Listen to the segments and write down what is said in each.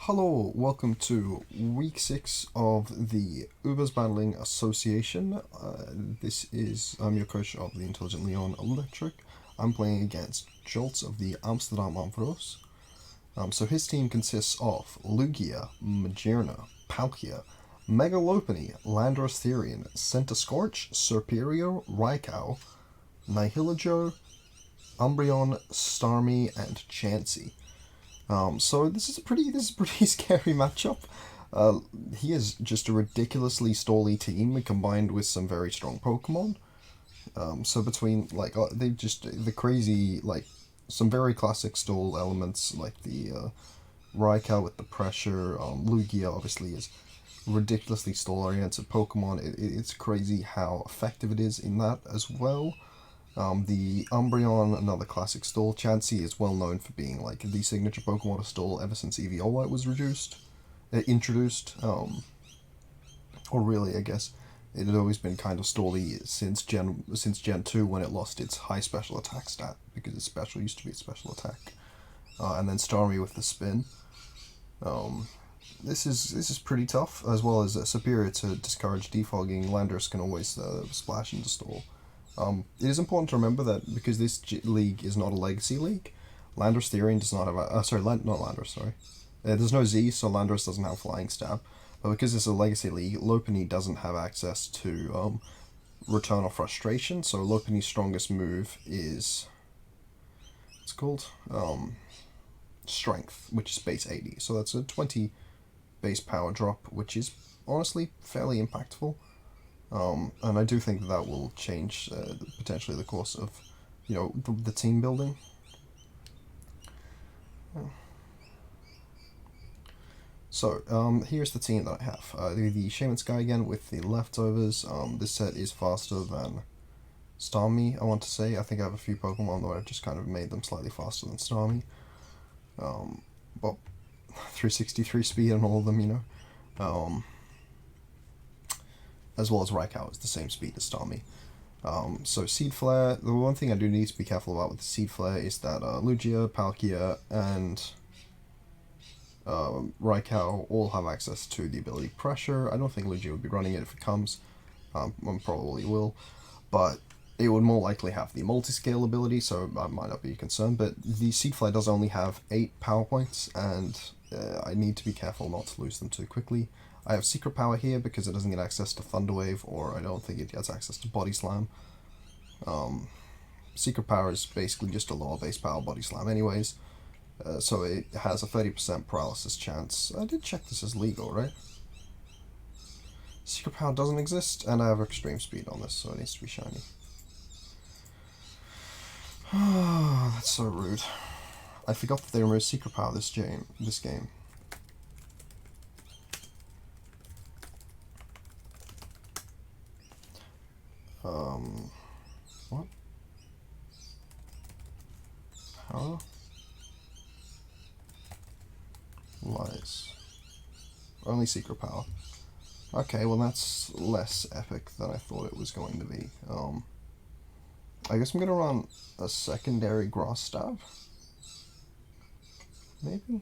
Hello, welcome to week 6 of the Ubers Battling Association. I'm your coach of the Intelligent Leon Electric. I'm playing against Jolts of the Amsterdam Ampharos. So his team consists of Lugia, Magearna, Palkia, Megalopony, Landorus Therian, Centiskorch, Serperior, Raikou, Nihilajo, Umbreon, Starmie, and Chansey. So this is a pretty scary matchup. He is just a ridiculously stally team combined with some very strong Pokemon. So between they just the crazy some very classic stall elements like the Raikou with the pressure. Lugia obviously is ridiculously stall oriented Pokemon. It's crazy how effective it is in that as well. The Umbreon, another classic stall. Chansey is well known for being like the signature Pokemon to stall ever since Eviolite was introduced. Or really, I guess it had always been kind of stally since Gen 2 when it lost its high special attack stat because its special used to be its special attack. And then Starmie with the spin. This is pretty tough, as well as superior to discourage defogging. Landorus can always splash into stall. It is important to remember that because this league is not a legacy league, Landorus Therian does not have not Landorus, sorry. There's no Z, so Landorus doesn't have Flying Stab. But because it's a legacy league, Lopunny doesn't have access to Return or Frustration, so Lopunny's strongest move is it's called Strength, which is base 80. So that's a 20 base power drop, which is honestly fairly impactful. And I do think that will change potentially the course of, the team building. So, here's the team that I have. The Shaman Sky again with the leftovers. This set is faster than Starmie, I want to say. I think I have a few Pokemon that I've just kind of made them slightly faster than Starmie. But 363 speed on all of them, as well as Raikou is the same speed as Starmie. So Seed Flare, the one thing I do need to be careful about with the Seed Flare is that Lugia, Palkia, and Raikou all have access to the ability Pressure. I don't think Lugia would be running it if it comes. Probably will. But it would more likely have the multi-scale ability, so I might not be concerned. But the Seed Flare does only have 8 power points, and I need to be careful not to lose them too quickly. I have Secret Power here because it doesn't get access to Thunder Wave, or I don't think it gets access to Body Slam. Secret Power is basically just a lower base power Body Slam anyways, so it has a 30% paralysis chance. I did check this as legal, right? Secret Power doesn't exist, and I have Extreme Speed on this, so it needs to be shiny. That's so rude. I forgot that they removed Secret Power this game. What? Power? Lies. Only Secret Power. Okay, well that's less epic than I thought it was going to be. I guess I'm gonna run a secondary Grass Stab. Maybe?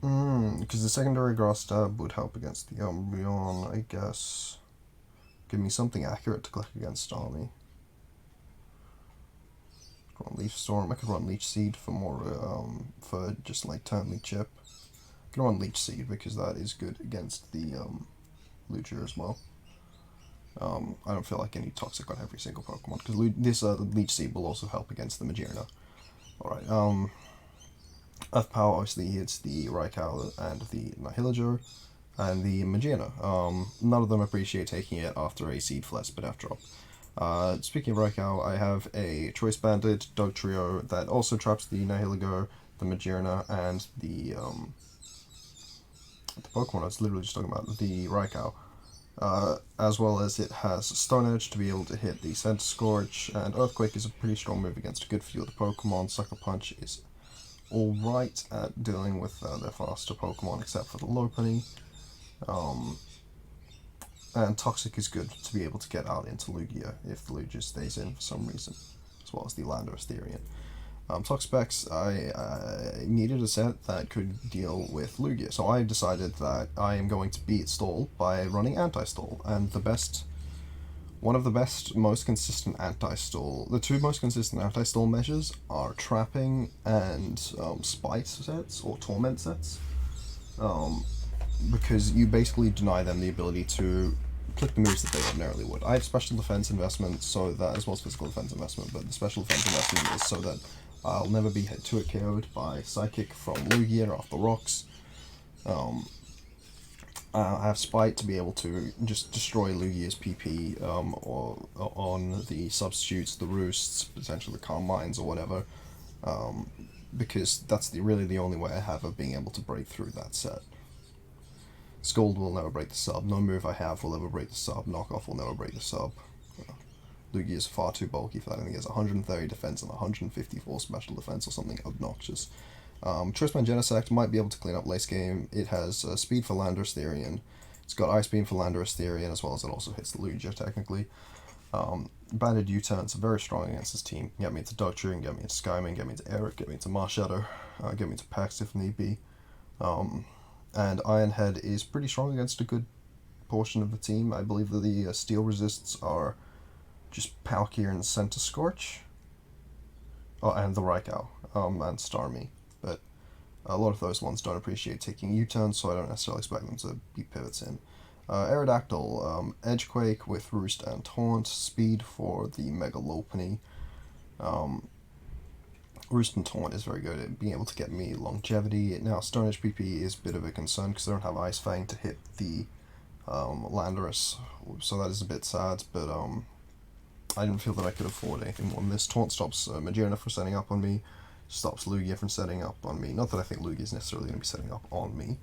Because the secondary Grass Stab would help against the Umbreon, I guess. Give me something accurate to click against Starmie. Run Leaf Storm. I could run Leech Seed for more, for just like Turn Chip. I can run Leech Seed because that is good against the Lugia as well. I don't feel like I need Toxic on every single Pokemon because this Leech Seed will also help against the Magearna. Alright, Earth Power obviously hits the Raikou and the Nihilajo and the Magearna. None of them appreciate taking it after a Seed Flare Spin F drop. Speaking of Raikou, I have a Choice Banded Dog Trio that also traps the Nihilago, the Magearna, and the Pokemon I was literally just talking about, the Raikou. As well as it has Stone Edge to be able to hit the Centiskorch, and Earthquake is a pretty strong move against a good few of the Pokemon. Sucker Punch is alright at dealing with their faster Pokemon, except for the Lopunny. And Toxic is good to be able to get out into Lugia if the Lugia stays in for some reason. as well as the Lander Asterion. Talk specs, I needed a set that could deal with Lugia, so I decided that I am going to beat stall by running anti-stall, and one of the best, most consistent anti-stall, the two most consistent anti-stall measures are trapping and spite sets, or torment sets, because you basically deny them the ability to click the moves that they ordinarily would. I have special defense investment, so that, as well as physical defense investment, but the special defense investment is so that I'll never be hit 2-hit KO'd by Psychic from Lugia off the rocks. I have Spite to be able to just destroy Lugia's PP or on the substitutes, the Roosts, potentially the Calm Minds or whatever, because that's really the only way I have of being able to break through that set. Scold will never break the sub, no move I have will ever break the sub, Knockoff will never break the sub. Lugia is far too bulky for that. I think he has 130 defense and 154 special defense or something obnoxious. Choiceman Genesect might be able to clean up late game. It has speed for Lander Asterion. It's got Ice Beam for Lander Asterion, as well as it also hits the Lugia, technically. Banded U-turns are very strong against this team. Get me into Doctrine, get me into Skyman, get me into Eric, get me into Marshadow, get me into Pax if need be. And Ironhead is pretty strong against a good portion of the team. I believe that the steel resists are just Palkia and Center Scorch. Oh, and the Raikou, and Starmie. But a lot of those ones don't appreciate taking U-turns, so I don't necessarily expect them to be pivots in. Aerodactyl, Edgequake with Roost and Taunt, speed for the Mega Lopunny. Roost and Taunt is very good at being able to get me longevity. Now, Stone Edge PP is a bit of a concern because they don't have Ice Fang to hit the Landorus, so that is a bit sad, but I didn't feel that I could afford anything more than this. Taunt stops Magearna from setting up on me, stops Lugia from setting up on me. Not that I think Lugia is necessarily going to be setting up on me,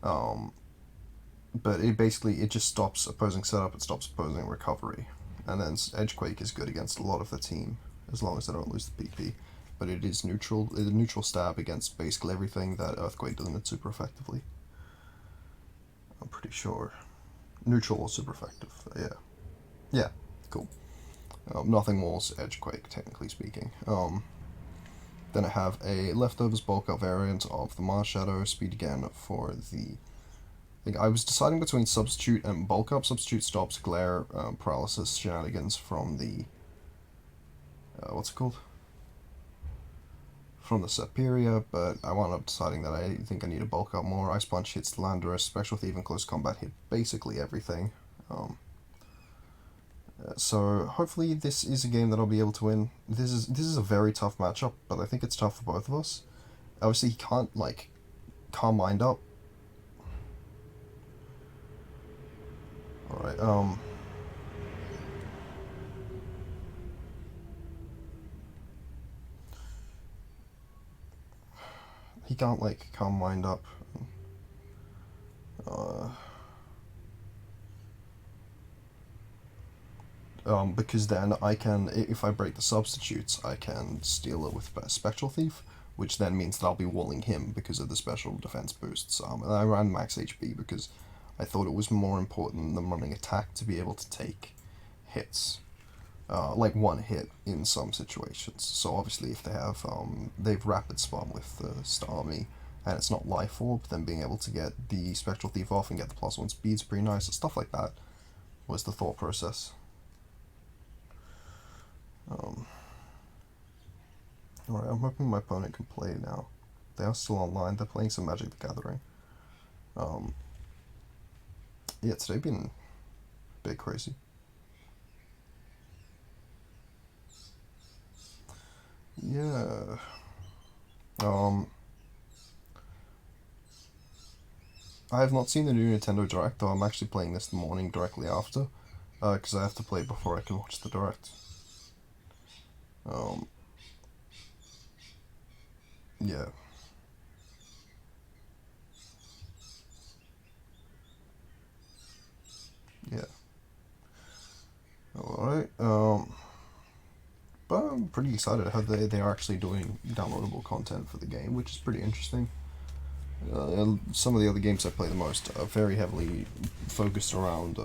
but it just stops opposing setup, it stops opposing recovery. And then Edgequake is good against a lot of the team, as long as they don't lose the PP. But it is neutral, it's a neutral stab against basically everything that Earthquake doesn't hit super effectively. I'm pretty sure. Neutral or super effective, yeah. Yeah, cool. Nothing walls Edgequake, technically speaking. Then I have a leftovers bulk up variant of the Marshadow, speed again for the... I was deciding between substitute and bulk up. Substitute stops glare paralysis shenanigans from the... what's it called? From the Superior, but I wound up deciding that I think I need to bulk up more. Ice Punch hits the Landorus, Spectral Thief and Close Combat hit basically everything. So hopefully this is a game that I'll be able to win. This is a very tough matchup, but I think it's tough for both of us. Obviously he can't, like, Calm Mind up. Alright, he can't, like, Calm Mind up. Because then I can, if I break the substitutes, I can steal it with Spectral Thief, which then means that I'll be walling him because of the special defense boosts. And I ran max HP because I thought it was more important than running attack to be able to take hits. Like one hit in some situations. So obviously if they have, they've Rapid Spot with the Starmie, and it's not Life Orb, then being able to get the Spectral Thief off and get the +1 speed's pretty nice. Stuff like that was the thought process. Alright, I'm hoping my opponent can play now. They are still online, they're playing some Magic the Gathering. Yeah, today been a bit crazy. Yeah. I have not seen the new Nintendo Direct, though I'm actually playing this in the morning directly after, because I have to play before I can watch the Direct. Yeah. Yeah. Alright, but I'm pretty excited how they are actually doing downloadable content for the game, which is pretty interesting. Some of the other games I play the most are very heavily focused around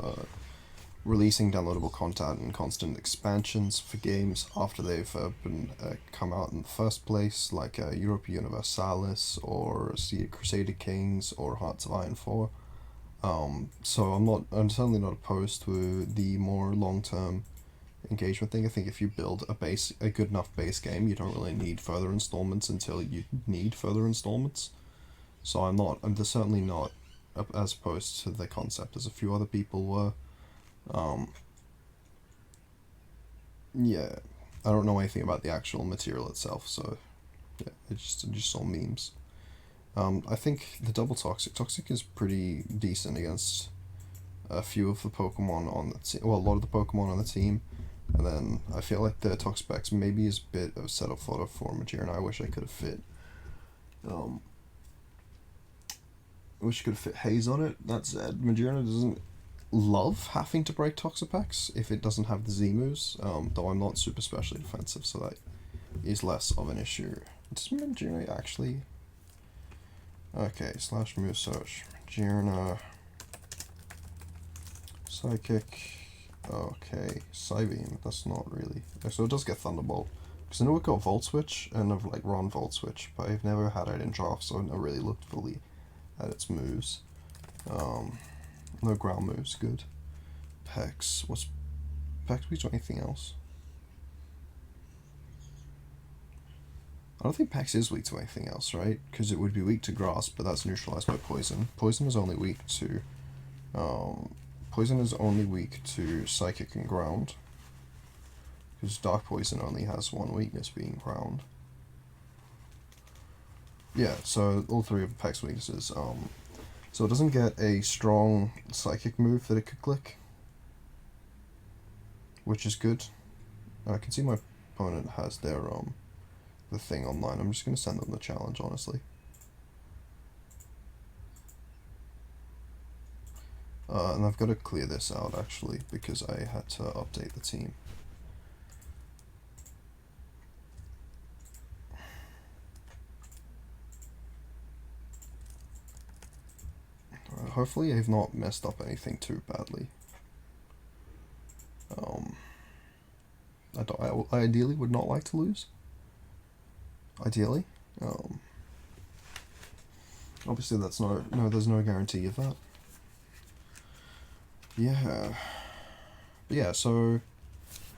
releasing downloadable content and constant expansions for games after they've been come out in the first place, like Europa Universalis or Sea of Crusader Kings or Hearts of Iron 4. So I'm certainly not opposed to the more long term engagement thing. I think if you build a good enough base game, you don't really need further installments until you need further installments. So I'm certainly not as opposed to the concept as a few other people were. Yeah, I don't know anything about the actual material itself, so yeah, I just saw memes. I think the double toxic is pretty decent against a few of the Pokemon on the team. Well, a lot of the Pokemon on the team, and then I feel like the Toxapex maybe is a bit of a setup fodder for Magearna. I wish I could have fit. I wish I could have fit Haze on it. That said, Magearna doesn't love having to break Toxapex if it doesn't have the Z moves, though I'm not super specially defensive, so that is less of an issue. Does Magearna actually... Okay, slash move search. Magearna... Psychic... Okay, Psybeam, that's not really... So it does get Thunderbolt. Because I know it got Volt Switch, and I've like run Volt Switch, but I've never had it in draft, so I've never really looked fully at its moves. No ground moves, good. Pex, what's... Pex weak to anything else? I don't think Pex is weak to anything else, right? Because it would be weak to Grass, but that's neutralized by Poison. Poison is only weak to... Poison is only weak to Psychic and Ground. Because Dark Poison only has one weakness, being Ground. Yeah, so all three of Peck's weaknesses. So it doesn't get a strong Psychic move that it could click, which is good. I can see my opponent has their the thing online. I'm just gonna send them the challenge, honestly. And I've got to clear this out actually because I had to update the team. Hopefully I've not messed up anything too badly. I ideally would not like to lose. Ideally. Obviously there's no guarantee of that. Yeah. But yeah, so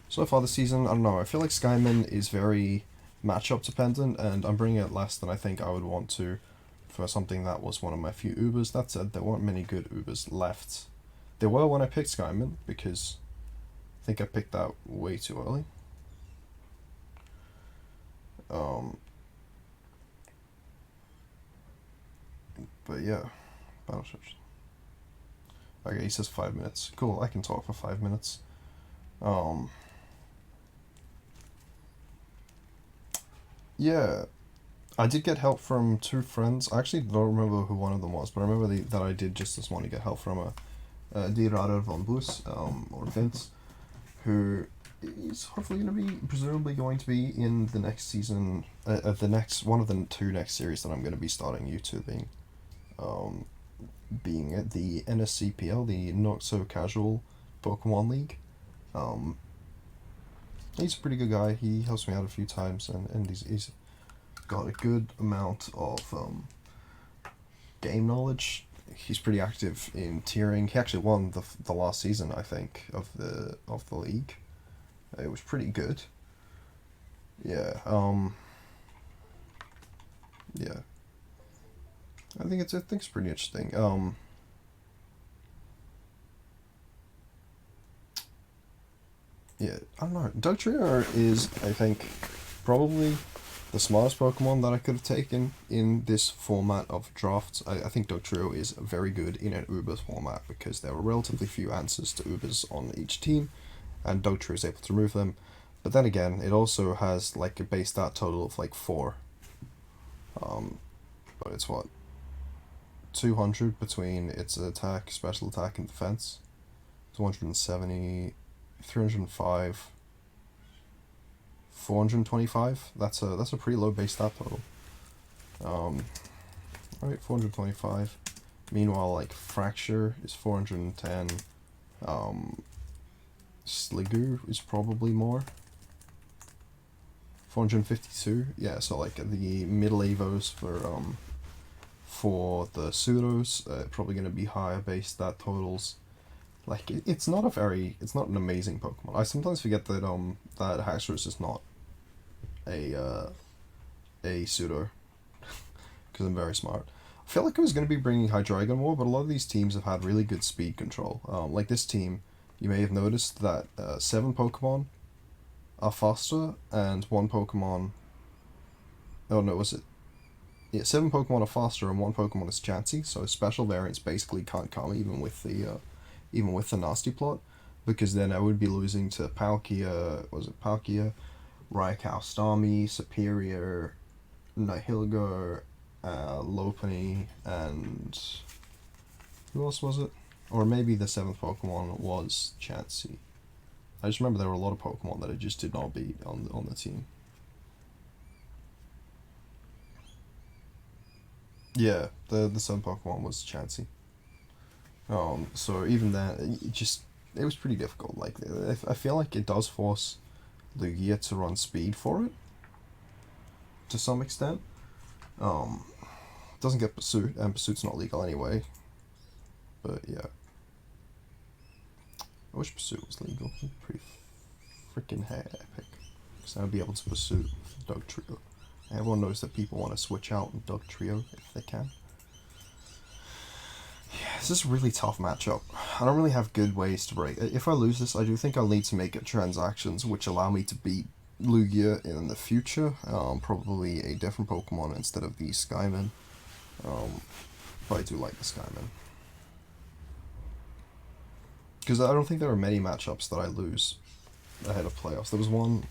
far this season, I don't know, I feel like Skyman is very matchup dependent, and I'm bringing it less than I think I would want to for something that was one of my few Ubers. That said, there weren't many good Ubers left. There were when I picked Skyman, because I think I picked that way too early. But yeah, battle chips. Okay, he says 5 minutes. Cool, I can talk for 5 minutes. Yeah, I did get help from two friends. I actually don't remember who one of them was, but I remember that I did just this morning get help from Die Radar von Bus, or Vince, who is hopefully presumably going to be in the next season, one of the two next series that I'm going to be starting YouTubing, being at the NSCPL, the Not So Casual Pokemon League. He's a pretty good guy. He helps me out a few times, and he's got a good amount of game knowledge. He's pretty active in tiering. He actually won the last season, I think, of the league. It was pretty good. Yeah. Yeah. I think it's pretty interesting. Yeah, I don't know. Dugtrio is, I think, probably the smartest Pokemon that I could have taken in this format of drafts. I think Dugtrio is very good in an Ubers format because there are relatively few answers to Ubers on each team, and Dugtrio is able to remove them. But then again, it also has like a base stat total of like 4. But it's what? 200 between its attack, special attack, and defense. 270, 305, 425. That's a pretty low base stat total. Alright, 425. Meanwhile, like Fracture is 410. Sligo is probably more. 452, yeah, so like the middle avos for the pseudos, probably going to be higher base that totals. Like it's not an amazing Pokemon. I sometimes forget that that Haxorus is not a pseudo because I'm very smart. I feel like I was going to be bringing Hydreigon more, but a lot of these teams have had really good speed control. Like this team, you may have noticed that 7 Pokemon are faster and 1 Pokemon. Oh no, was it? Yeah, 7 Pokemon are faster and 1 Pokemon is Chansey. So special variants basically can't come even with the nasty plot, because then I would be losing to Palkia. Was it Palkia? Raikou Starmie, Superior, Nihilego, Lopunny, and who else was it? Or maybe the 7th Pokemon was Chansey. I just remember there were a lot of Pokemon that I just did not beat on the team. Yeah, the 7th Pokemon was Chansey. So even then, it was pretty difficult. Like I feel like it does force Lugia to run speed for it to some extent. Doesn't get Pursuit, and Pursuit's not legal anyway. But yeah, I wish Pursuit was legal. Pretty freaking epic. Because I'd be able to pursue Dug Trio. Everyone knows that people want to switch out and Dug Trio if they can. Yeah, this is a really tough matchup. I don't really have good ways to break. If I lose this, I do think I'll need to make transactions which allow me to beat Lugia in the future. Probably a different Pokemon instead of the Skyman. But I do like the Skyman. Because I don't think there are many matchups that I lose ahead of playoffs. There was one.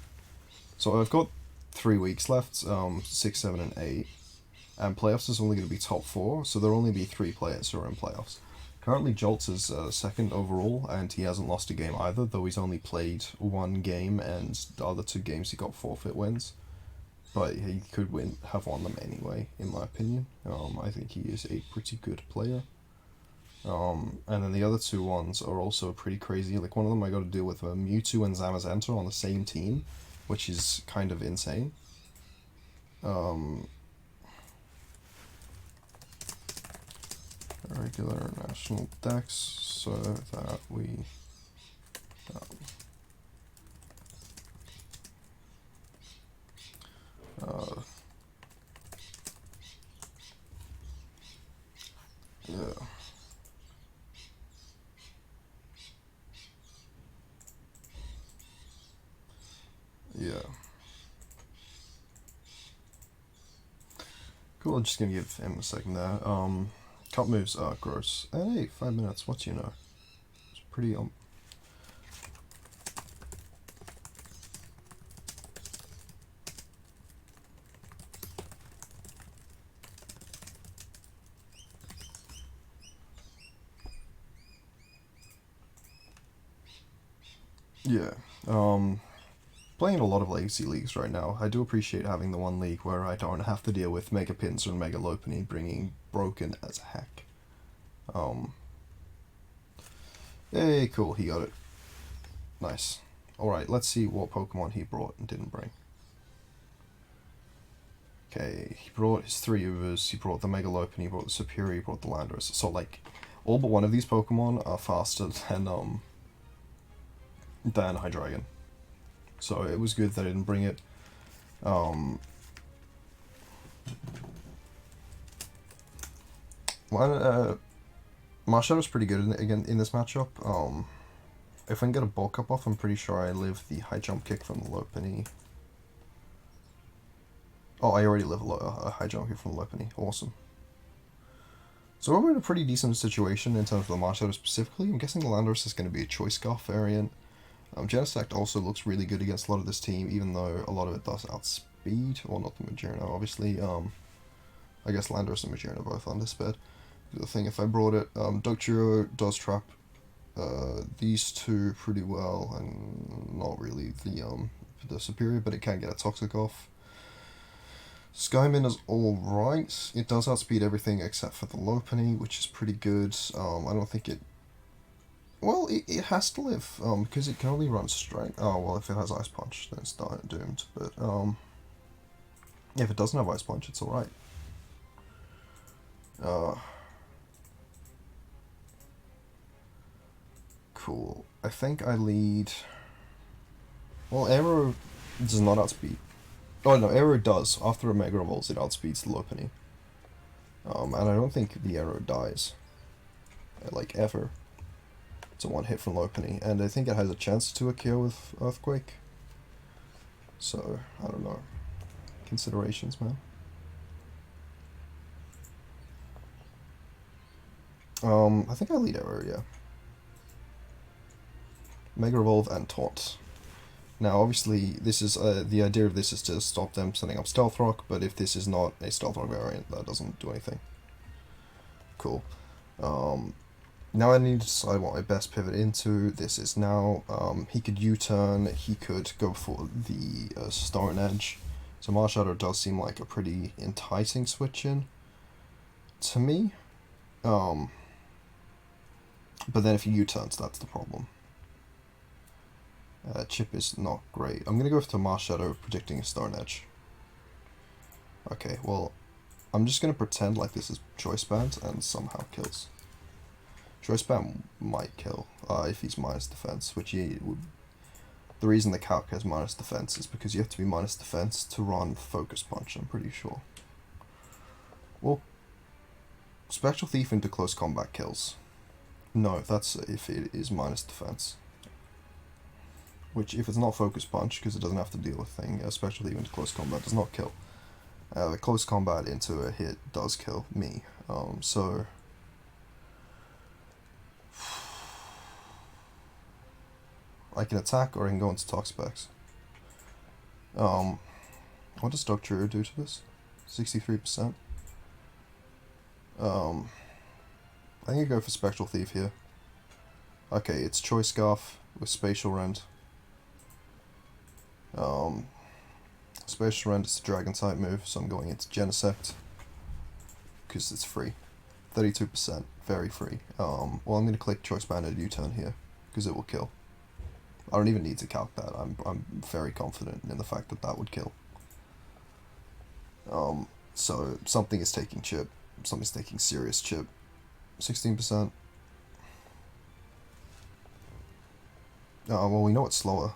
So I've got 3 weeks left, 6, 7, and 8. And playoffs is only going to be top 4, so there'll only be 3 players who are in playoffs. Currently, Jolts is 2nd overall, and he hasn't lost a game either, though he's only played 1 game, and the other 2 games he got forfeit wins. But he could have won them anyway, in my opinion. I think he is a pretty good player. And then the other 2 ones are also pretty crazy. Like, one of them I got to deal with Mewtwo and Zamazenta on the same team, which is kind of insane. Regular national dex, so that we yeah. Yeah. Cool, I'm just gonna give him a second there. Cut moves are gross. Hey, 5 minutes, what do you know? It's pretty, yeah. Playing a lot of Legacy Leagues right now. I do appreciate having the one league where I don't have to deal with Mega Pinsir and Mega Lopunny bringing broken as heck. Hey, cool, he got it. Nice. Alright, let's see what Pokemon he brought and didn't bring. Okay, he brought his 3 Ubers, he brought the Mega Lopunny, he brought the Superior, he brought the Landorus. So, like, all but one of these Pokemon are faster than Hydreigon. So it was good that I didn't bring it. Marshall's pretty good in this matchup. If I can get a bulk up off, I'm pretty sure I live the high jump kick from the Lopunny. Oh, I already live a high jump kick from the Lopunny. Awesome. So we're in a pretty decent situation in terms of the Marshall specifically. I'm guessing the Landorus is going to be a Choice Scarf variant. Genesect also looks really good against a lot of this team, even though a lot of it does outspeed. Well, not the Magearna, obviously. I guess Landorus and Magearna both undersped. The thing, if I brought it, Dugtrio does trap these 2 pretty well, and not really the Superior, but it can get a Toxic off. Skyman is alright. It does outspeed everything except for the Lopunny, which is pretty good. I don't think it Well, it has to live, because it can only run strength. Oh, well, if it has Ice Punch, then it's doomed. But, if it doesn't have Ice Punch, it's alright. Cool. I think I lead... Well, Aero does not outspeed. Oh, no, Aero does. After a Mega Revolves, it outspeeds the Lopunny. And I don't think the Aero dies. Like, ever. It's a one hit from Lopunny, and I think it has a chance to a KO with Earthquake. So, I don't know. Considerations, man. I think I lead Aero, yeah. Mega Revolve and Taunt. Now, obviously, this is the idea of this is to stop them setting up Stealth Rock, but if this is not a Stealth Rock variant, that doesn't do anything. Cool. Now I need to decide what my best pivot into. This is now, he could U-turn, he could go for the Star and Edge. So Marshadow does seem like a pretty enticing switch in to me. But then if he U-turns, that's the problem. Chip is not great. I'm going to go for Marshadow, predicting a Star and Edge. Okay, well, I'm just going to pretend like this is Choice Band and somehow kills. Choice Band might kill if he's minus defense, which he would. The reason the calc has minus defense is because you have to be minus defense to run Focus Punch, I'm pretty sure. Well, Spectral Thief into close combat kills. No, that's if it is minus defense. Which, if it's not Focus Punch, because it doesn't have to deal with thing, Spectral Thief into close combat does not kill. The close combat into a hit does kill me. So... I can attack or I can go into Talk Specs. What does Dugtrio do to this? 63%. I think I go for Spectral Thief here. Okay, it's Choice Scarf with Spatial Rend. Spatial Rend is the Dragon type move, so I'm going into Genesect. Because it's free. 32%, very free. Well, I'm going to click Choice Banded U-turn here, because it will kill. I don't even need to calc that. I'm very confident in the fact that that would kill. So something is taking chip. Something's taking serious chip. 16%. Well, we know it's slower.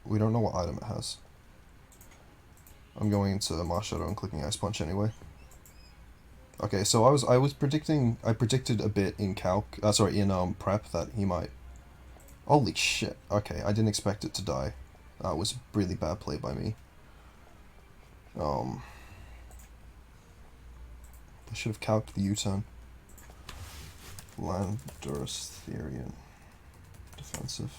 We don't know what item it has. I'm going into Marshadow and clicking Ice Punch anyway. Okay, so I predicted a bit in prep that he might. Holy shit, okay, I didn't expect it to die. That was really bad play by me. I should have calced the U-turn. Landorus Therian. Defensive.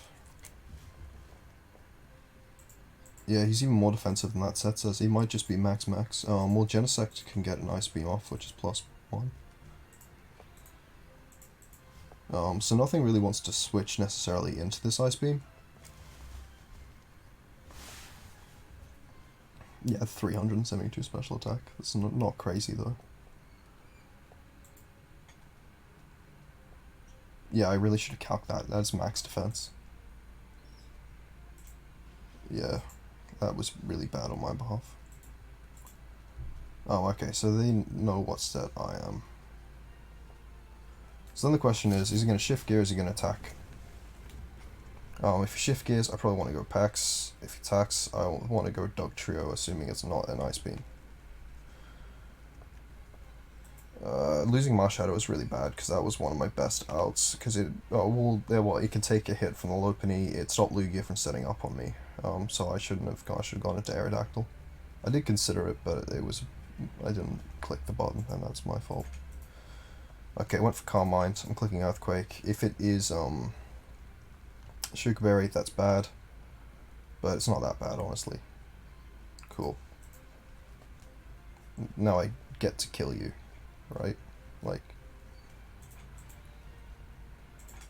Yeah, he's even more defensive than that set says. He might just be max. Well, Genesect can get an Ice Beam off, which is +1. So nothing really wants to switch necessarily into this Ice Beam. Yeah, 372 special attack. That's not crazy though. Yeah, I really should have calced that. That's max defense. Yeah, that was really bad on my behalf. Oh, okay, so they know what set I am. So then the question is he going to shift gears, is he going to attack? If he shift gears, I probably want to go Pax. If he attacks, I want to go Dugtrio, assuming it's not an Ice Beam. Losing Marshadow is really bad, because that was one of my best outs, because it can take a hit from the Lopunny, it stopped Lugia from setting up on me, so I should have gone into Aerodactyl. I did consider it, but I didn't click the button, and that's my fault. Okay, went for Calm Mind. I'm clicking Earthquake. If it is Shukaberry, that's bad. But it's not that bad, honestly. Cool. Now I get to kill you, right? Like,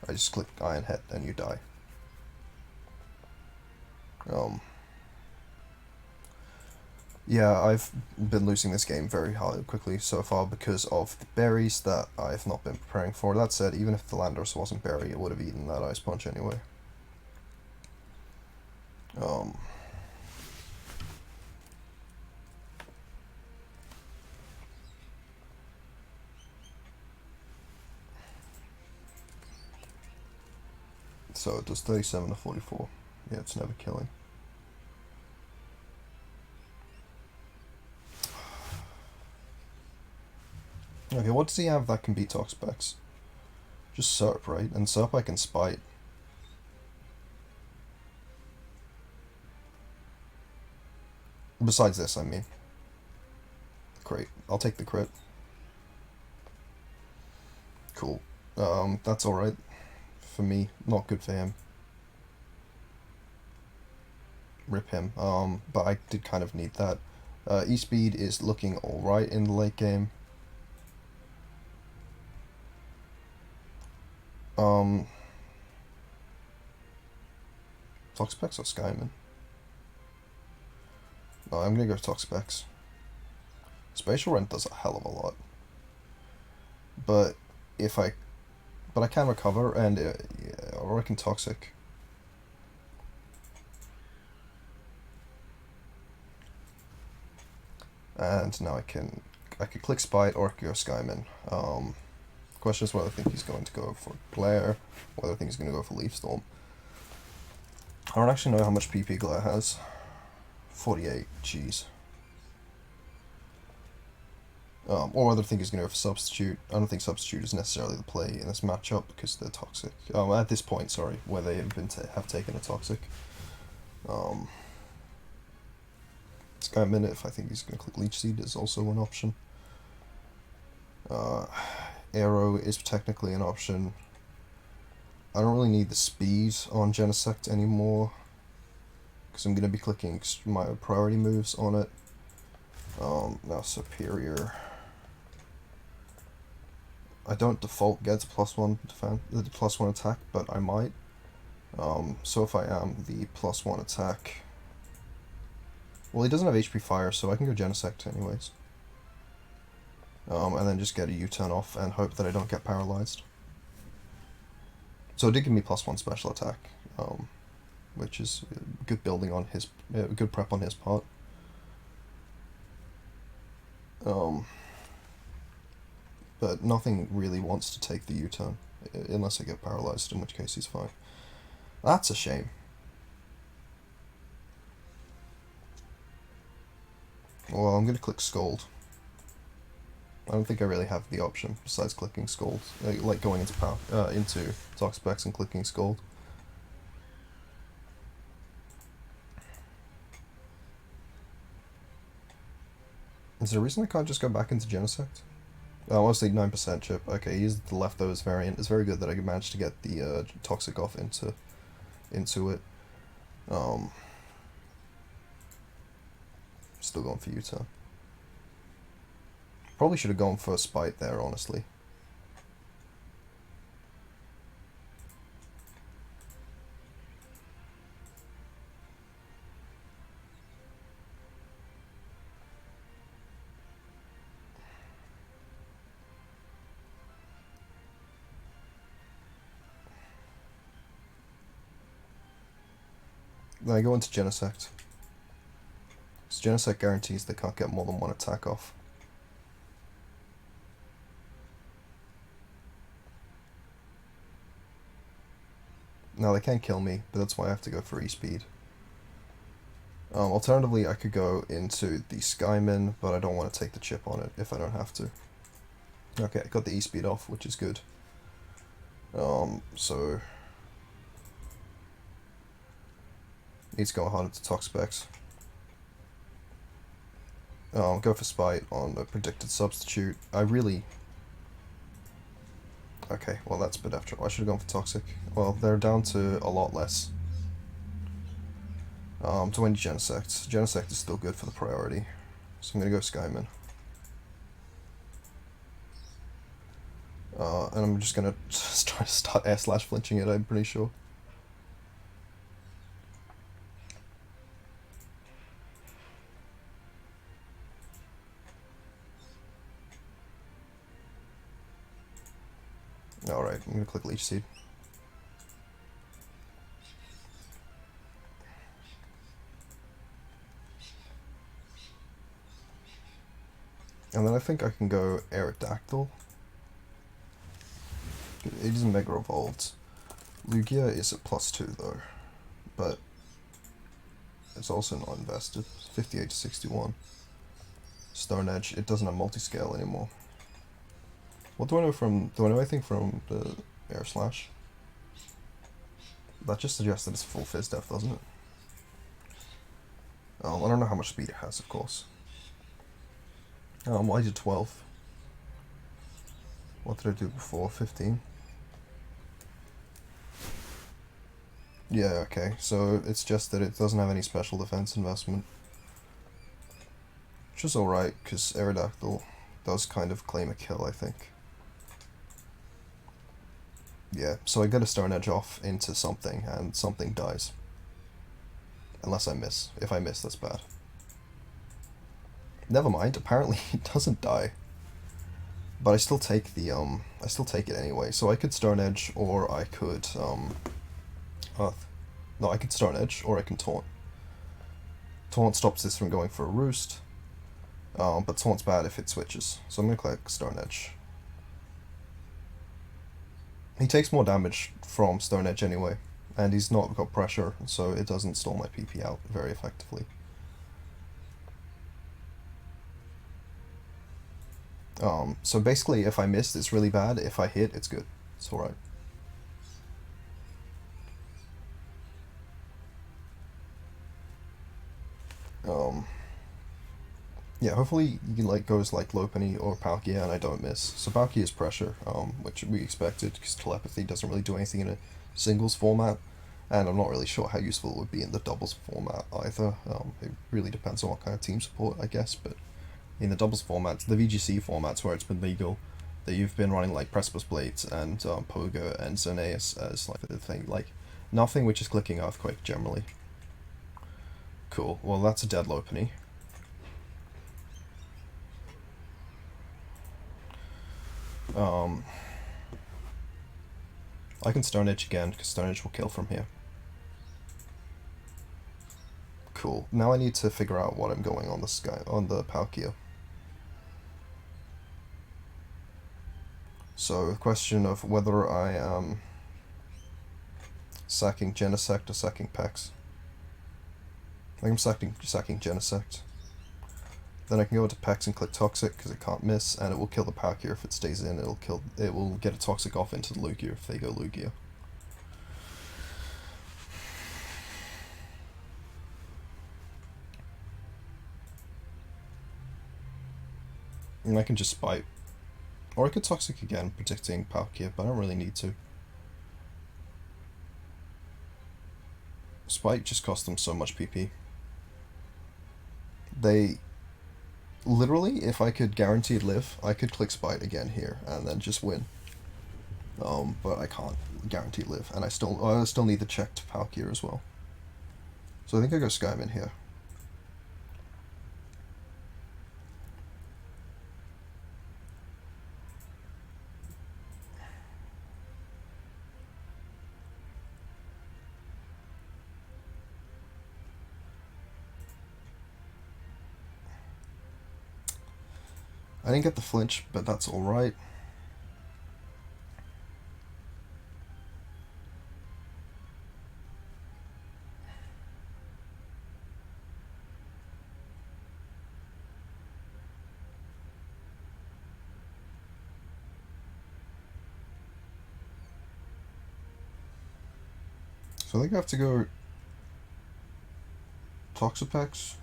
I just click Iron Head and you die. Yeah, I've been losing this game very quickly so far because of the berries that I've not been preparing for. That said, even if the Landorus wasn't berry, it would have eaten that Ice Punch anyway. Um, so it does 37 to 44. Yeah, it's never killing. Okay, what does he have that can beat Toxapex? Just Serp, right? And Serp I can Spite. Besides this, I mean. Great. I'll take the crit. Cool. That's alright. For me, not good for him. Rip him. But I did kind of need that. E-Speed is looking alright in the late game. Toxapex or Skyman? No, I'm gonna go Toxapex. Spatial Rent does a hell of a lot. But if I... But I can recover, and yeah, or I can Toxic. And now I could click Spite or I could go Skyman. Question is whether I think he's going to go for Glare, whether I think he's going to go for Leaf Storm. I don't actually know how much PP Glare has. 48, jeez. Or whether I think he's going to go for Substitute. I don't think Substitute is necessarily the play in this matchup because they're toxic. At this point, sorry, where they have taken a toxic. Skyman, if I think he's going to click Leech Seed, is also an option. Arrow is technically an option. I don't really need the speed on Genesect anymore because I'm going to be clicking my priority moves on it. Now Superior. I don't default get +1 defense, the +1 attack, but I might. So if I am the +1 attack, well, he doesn't have HP Fire, so I can go Genesect anyways. And then just get a U-turn off and hope that I don't get paralyzed. So it did give me +1 special attack, which is good building on his, good prep on his part. But nothing really wants to take the U-turn, unless I get paralyzed, in which case he's fine. That's a shame. Well, I'm going to click Scold. I don't think I really have the option besides clicking Scold, like going into into Toxapex and clicking Scold. Is there a reason I can't just go back into Genesect? Oh, obviously 9% chip. Okay, he's the leftovers variant. It's very good that I managed to get the Toxic off into it. Still going for U-turn. Probably should have gone for a Spite there, honestly. Then I go into Genesect. So Genesect guarantees they can't get more than one attack off. Now they can kill me, but that's why I have to go for E-Speed. Alternatively, I could go into the Skyman, but I don't want to take the chip on it if I don't have to. Okay, I got the E-Speed off, which is good. So... Needs to go hard into Toxapex. Go for Spite on the predicted substitute. I really... Okay, well that's a bit after. I should have gone for Toxic. Well, they're down to a lot less. 20 Genesect. Genesect is still good for the priority. So I'm going to go Skyman. And I'm just going to start air/flinching it, I'm pretty sure. Alright, I'm gonna click Leech Seed. And then I think I can go Aerodactyl. It is Mega Evolved. Lugia is at +2 though, but it's also not invested. 58 to 61. Stone Edge, it doesn't have multi-scale anymore. What do I know from, do I know anything from the Air Slash? That just suggests that it's full Fizz Def, doesn't it? I don't know how much speed it has, of course. I did 12. What did I do before? 15? Yeah, okay, so it's just that it doesn't have any special defense investment. Which is alright, because Aerodactyl does kind of claim a kill, I think. Yeah, so I get a Stone Edge off into something, and something dies. Unless I miss. If I miss, that's bad. Never mind, apparently it doesn't die. But I still take the, I still take it anyway. So I could Stone Edge, or I could, no, I could Stone Edge, or I can Taunt. Taunt stops this from going for a Roost, but Taunt's bad if it switches. So I'm gonna click Stone Edge. He takes more damage from Stone Edge anyway, and he's not got pressure, so it doesn't stall my PP out very effectively. So basically, if I miss, it's really bad. If I hit, it's good. It's alright. Yeah, hopefully you can goes Lopunny or Palkia and I don't miss. So Palkia is pressure, which we expected because telepathy doesn't really do anything in a singles format, and I'm not really sure how useful it would be in the doubles format either. It really depends on what kind of team support, I guess, but in the doubles formats, the VGC formats where it's been legal, that you've been running Precipice Blades and Poga and Xerneas as the thing, nothing which is clicking Earthquake generally. Cool, well that's a dead Lopunny. I can Stone Edge again, because Stone Edge will kill from here. Cool. Now I need to figure out what I'm going on the Palkia. So, the question of whether I am sacking Genesect or sacking Pex. I think I'm sacking Genesect. Then I can go into Pex and click Toxic because it can't miss, and it will kill the Palkia if it stays in. It will get a Toxic off into the Lugia if they go Lugia. And I can just Spite. Or I could Toxic again, predicting Palkia, but I don't really need to. Spite just cost them so much PP. They... Literally, if I could guaranteed live, I could click Spite again here, and then just win. But I can't guarantee live, and I still need the check to Palkia as well. So I think I go Skyman here. I didn't get the flinch, but that's alright. So I think I have to go Toxapex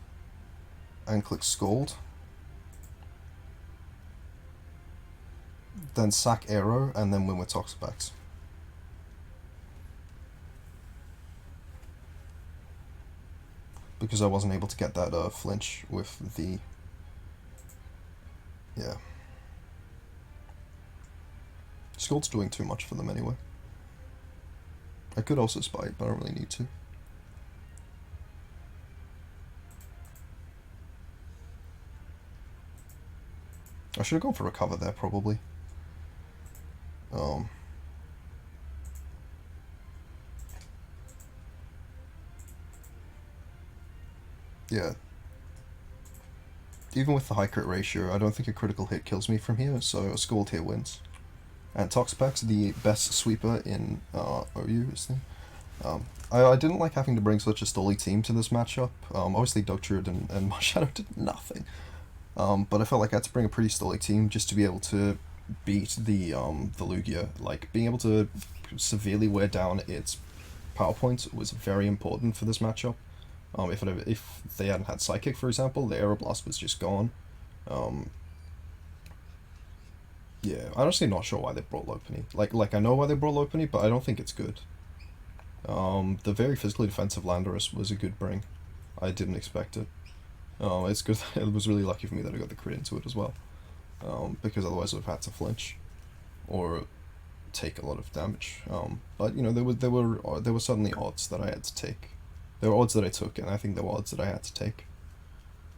and click Scald. Then sack Aero, and then win with Toxapex. Because I wasn't able to get that flinch with the... Yeah. Scald's doing too much for them anyway. I could also Spite, but I don't really need to. I should have gone for Recover there, probably. even with the high crit ratio, I don't think a critical hit kills me from here, so a Skull tier wins. And Toxapex, the best sweeper in OU, is the I didn't like having to bring such a stolly team to this matchup. Obviously, Dugtrude and Marshadow did nothing. But I felt like I had to bring a pretty stolly team just to be able to beat the Lugia. Like, being able to severely wear down its power points was very important for this matchup. If they hadn't had Psychic, for example, the Aeroblast was just gone. Yeah, I'm honestly not sure why they brought Lopunny. Like I know why they brought Lopunny, but I don't think it's good. The very physically defensive Landorus was a good bring. I didn't expect it. It's good. It was really lucky for me that I got the crit into it as well, because otherwise I would have had to flinch, or take a lot of damage. But you know there were suddenly odds that I had to take. There were odds that I took, and I think there were odds that I had to take,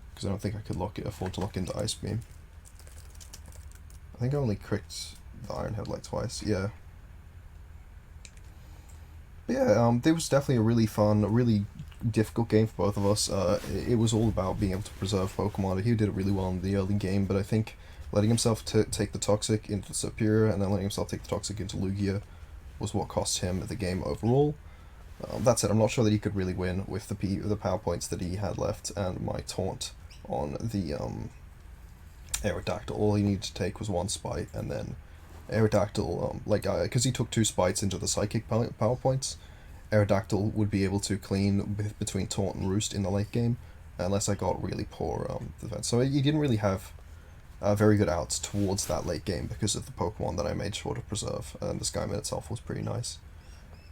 because I don't think I could afford to lock into Ice Beam. I think I only cricked the Iron Head like twice. Yeah. But yeah, it was definitely a really fun, a really difficult game for both of us. It was all about being able to preserve Pokemon. He did it really well in the early game, but I think letting himself take the Toxic into Superior and then letting himself take the Toxic into Lugia was what cost him the game overall. That said, I'm not sure that he could really win with the power points that he had left and my taunt on the Aerodactyl. All he needed to take was one Spite, and then Aerodactyl, because he took 2 Spites into the Psychic power points, Aerodactyl would be able to clean between Taunt and Roost in the late game, unless I got really poor defense. So he didn't really have very good outs towards that late game because of the Pokemon that I made sure to preserve, and the Skyman itself was pretty nice.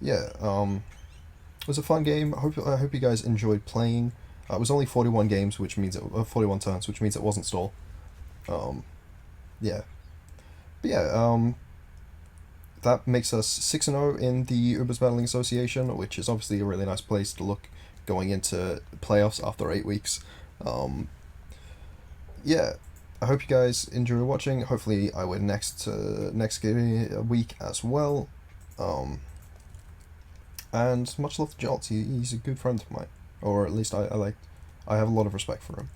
Yeah, it was a fun game. I hope you guys enjoyed playing. It was only 41 games, which means 41 turns, which means it wasn't stall. Yeah. But yeah, that makes us 6-0 in the Ubers Battling Association, which is obviously a really nice place to look going into playoffs after 8 weeks. Yeah, I hope you guys enjoy watching. Hopefully I win next week as well. And much love to Jolt. He's a good friend of mine, or at least I have a lot of respect for him.